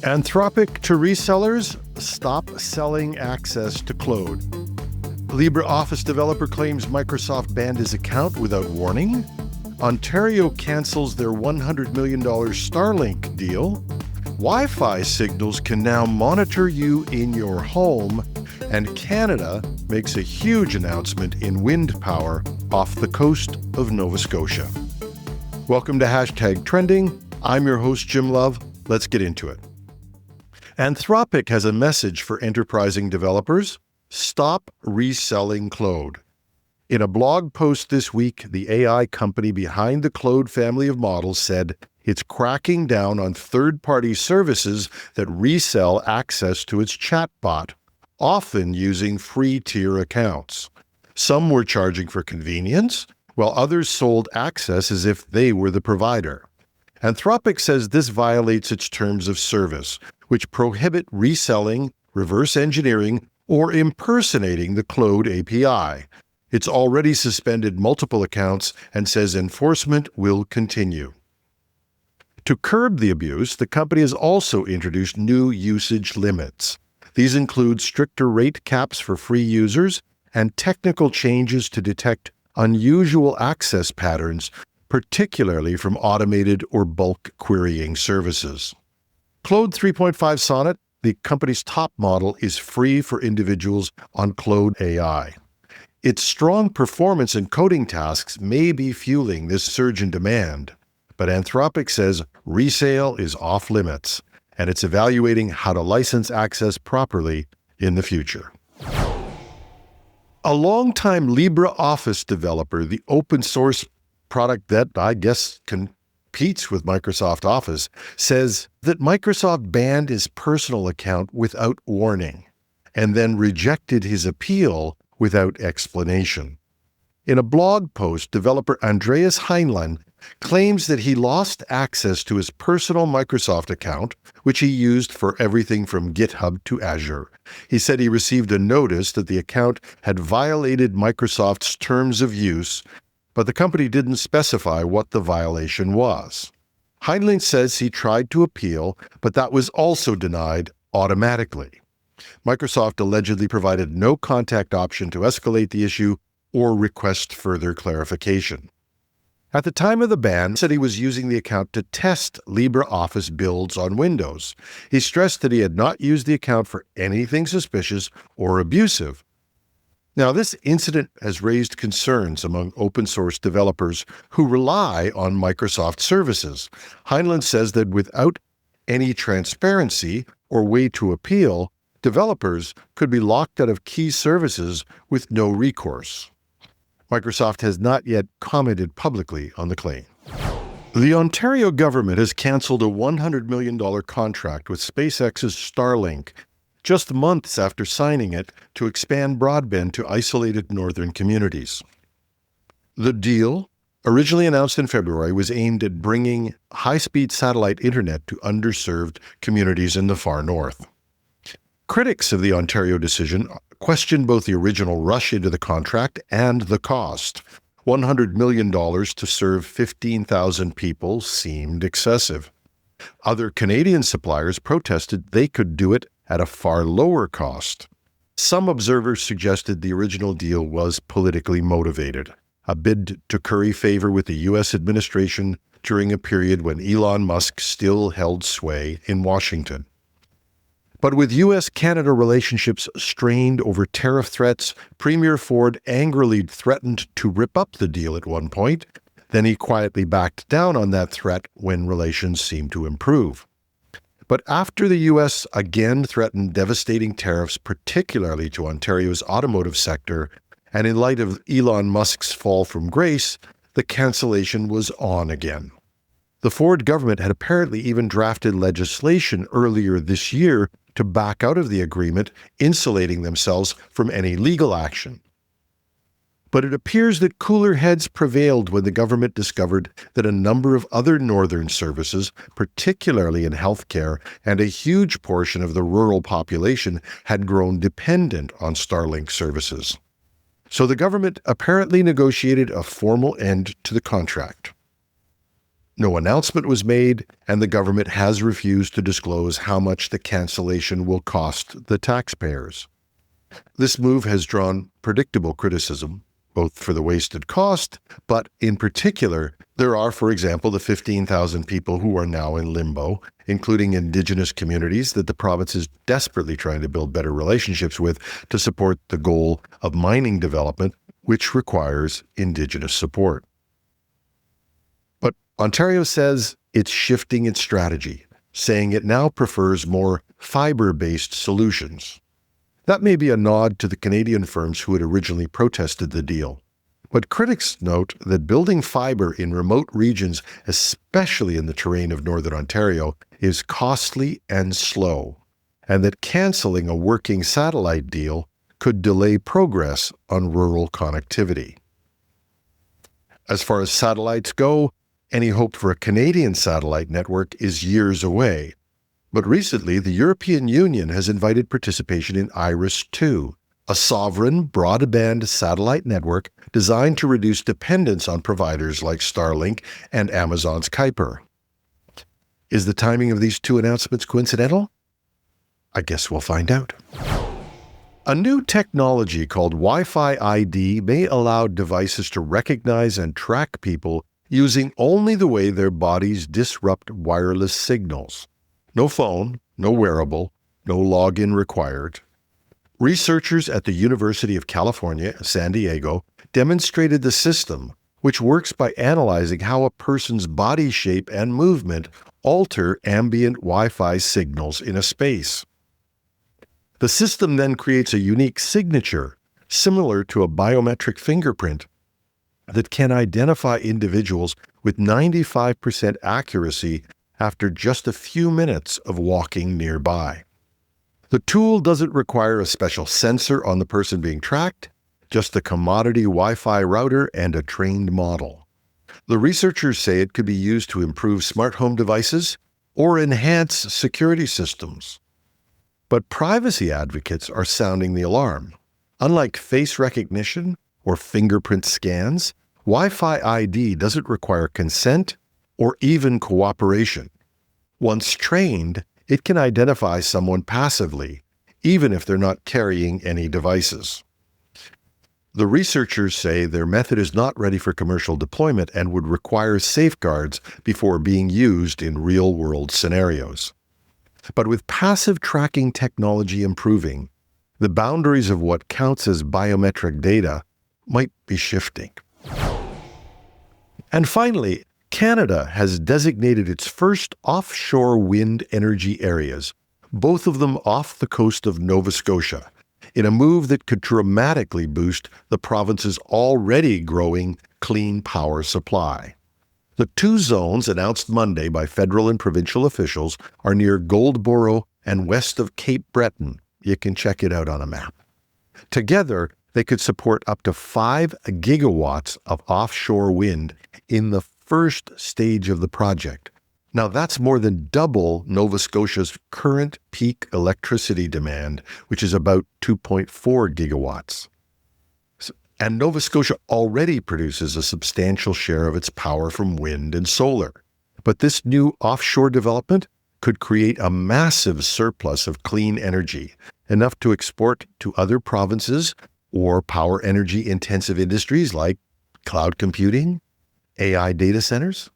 Anthropic to resellers, stop selling access to Claude. Libre Office developer claims Microsoft banned his account without warning. Ontario cancels their $100 million Starlink deal. Wi-Fi signals can now monitor you in your home. And Canada makes a huge announcement in wind power off the coast of Nova Scotia. Welcome to #Trending. I'm your host, Jim Love. Let's get into it. Anthropic has a message for enterprising developers. Stop reselling Claude. In a blog post this week, the AI company behind the Claude family of models said it's cracking down on third-party services that resell access to its chatbot, often using free tier accounts. Some were charging for convenience, while others sold access as if they were the provider. Anthropic says this violates its terms of service, which prohibit reselling, reverse engineering, or impersonating the Claude API. It's already suspended multiple accounts and says enforcement will continue. To curb the abuse, the company has also introduced new usage limits. These include stricter rate caps for free users and technical changes to detect unusual access patterns, particularly from automated or bulk querying services. Claude 3.5 Sonnet, the company's top model, is free for individuals on Claude AI. Its strong performance in coding tasks may be fueling this surge in demand, but Anthropic says resale is off limits, and it's evaluating how to license access properly in the future. A longtime Libre Office developer, the open source product that I guess competes with Microsoft Office, says that Microsoft banned his personal account without warning and then rejected his appeal without explanation. In a blog post, developer Andreas Heinlein claims that he lost access to his personal Microsoft account, which he used for everything from GitHub to Azure. He said he received a notice that the account had violated Microsoft's terms of use, but the company didn't specify what the violation was. Heinlein says he tried to appeal, but that was also denied automatically. Microsoft allegedly provided no contact option to escalate the issue or request further clarification. At the time of the ban, he said he was using the account to test LibreOffice builds on Windows. He stressed that he had not used the account for anything suspicious or abusive. Now, this incident has raised concerns among open-source developers who rely on Microsoft services. Heinlein says that without any transparency or way to appeal, developers could be locked out of key services with no recourse. Microsoft has not yet commented publicly on the claim. The Ontario government has canceled a $100 million contract with SpaceX's Starlink just months after signing it to expand broadband to isolated northern communities. The deal, originally announced in February, was aimed at bringing high-speed satellite internet to underserved communities in the far north. Critics of the Ontario decision questioned both the original rush into the contract and the cost. $100 million to serve 15,000 people seemed excessive. Other Canadian suppliers protested they could do it at a far lower cost. Some observers suggested the original deal was politically motivated, a bid to curry favor with the U.S. administration during a period when Elon Musk still held sway in Washington. But with U.S.-Canada relationships strained over tariff threats, Premier Ford angrily threatened to rip up the deal at one point. Then he quietly backed down on that threat when relations seemed to improve. But after the U.S. again threatened devastating tariffs, particularly to Ontario's automotive sector, and in light of Elon Musk's fall from grace, the cancellation was on again. The Ford government had apparently even drafted legislation earlier this year to back out of the agreement, insulating themselves from any legal action. But it appears that cooler heads prevailed when the government discovered that a number of other northern services, particularly in healthcare, and a huge portion of the rural population had grown dependent on Starlink services. So the government apparently negotiated a formal end to the contract. No announcement was made, and the government has refused to disclose how much the cancellation will cost the taxpayers. This move has drawn predictable criticism, both for the wasted cost, but in particular, there are, for example, the 15,000 people who are now in limbo, including Indigenous communities that the province is desperately trying to build better relationships with to support the goal of mining development, which requires Indigenous support. But Ontario says it's shifting its strategy, saying it now prefers more fiber-based solutions. That may be a nod to the Canadian firms who had originally protested the deal. But critics note that building fiber in remote regions, especially in the terrain of Northern Ontario, is costly and slow, and that cancelling a working satellite deal could delay progress on rural connectivity. As far as satellites go, any hope for a Canadian satellite network is years away. But recently, the European Union has invited participation in IRIS-2, a sovereign broadband satellite network designed to reduce dependence on providers like Starlink and Amazon's Kuiper. Is the timing of these two announcements coincidental? I guess we'll find out. A new technology called Wi-Fi ID may allow devices to recognize and track people using only the way their bodies disrupt wireless signals. No phone, no wearable, no login required. Researchers at the University of California, San Diego, demonstrated the system, which works by analyzing how a person's body shape and movement alter ambient Wi-Fi signals in a space. The system then creates a unique signature, similar to a biometric fingerprint, that can identify individuals with 95% accuracy after just a few minutes of walking nearby. The tool doesn't require a special sensor on the person being tracked, just a commodity Wi-Fi router and a trained model. The researchers say it could be used to improve smart home devices or enhance security systems. But privacy advocates are sounding the alarm. Unlike face recognition or fingerprint scans, Wi-Fi ID doesn't require consent or even cooperation. Once trained, it can identify someone passively, even if they're not carrying any devices. The researchers say their method is not ready for commercial deployment and would require safeguards before being used in real-world scenarios. But with passive tracking technology improving, the boundaries of what counts as biometric data might be shifting. And finally, Canada has designated its first offshore wind energy areas, both of them off the coast of Nova Scotia, in a move that could dramatically boost the province's already growing clean power supply. The two zones announced Monday by federal and provincial officials are near Goldboro and west of Cape Breton. You can check it out on a map. Together, they could support up to 5 gigawatts of offshore wind in the first stage of the project. Now, that's more than double Nova Scotia's current peak electricity demand, which is about 2.4 gigawatts. And Nova Scotia already produces a substantial share of its power from wind and solar. But this new offshore development could create a massive surplus of clean energy, enough to export to other provinces or power energy-intensive industries like cloud computing, AI data centers.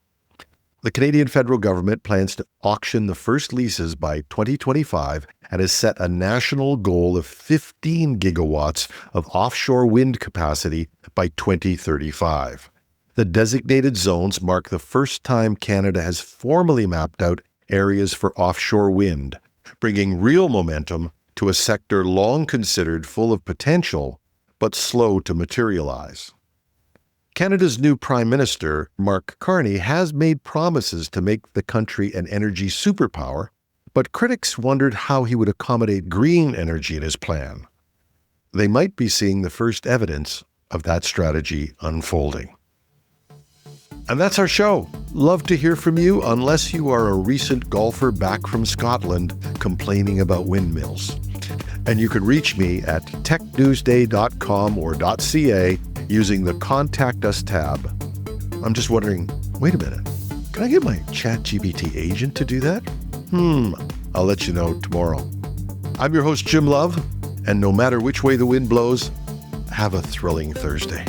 The Canadian federal government plans to auction the first leases by 2025 and has set a national goal of 15 gigawatts of offshore wind capacity by 2035. The designated zones mark the first time Canada has formally mapped out areas for offshore wind, bringing real momentum to a sector long considered full of potential, but slow to materialize. Canada's new Prime Minister, Mark Carney, has made promises to make the country an energy superpower, but critics wondered how he would accommodate green energy in his plan. They might be seeing the first evidence of that strategy unfolding. And that's our show. Love to hear from you, unless you are a recent golfer back from Scotland complaining about windmills. And you can reach me at technewsday.com or .ca using the Contact Us tab. I'm just wondering, wait a minute, Can I get my ChatGPT agent to do that? I'll let you know tomorrow. I'm your host, Jim Love, and no matter which way the wind blows, have a thrilling Thursday.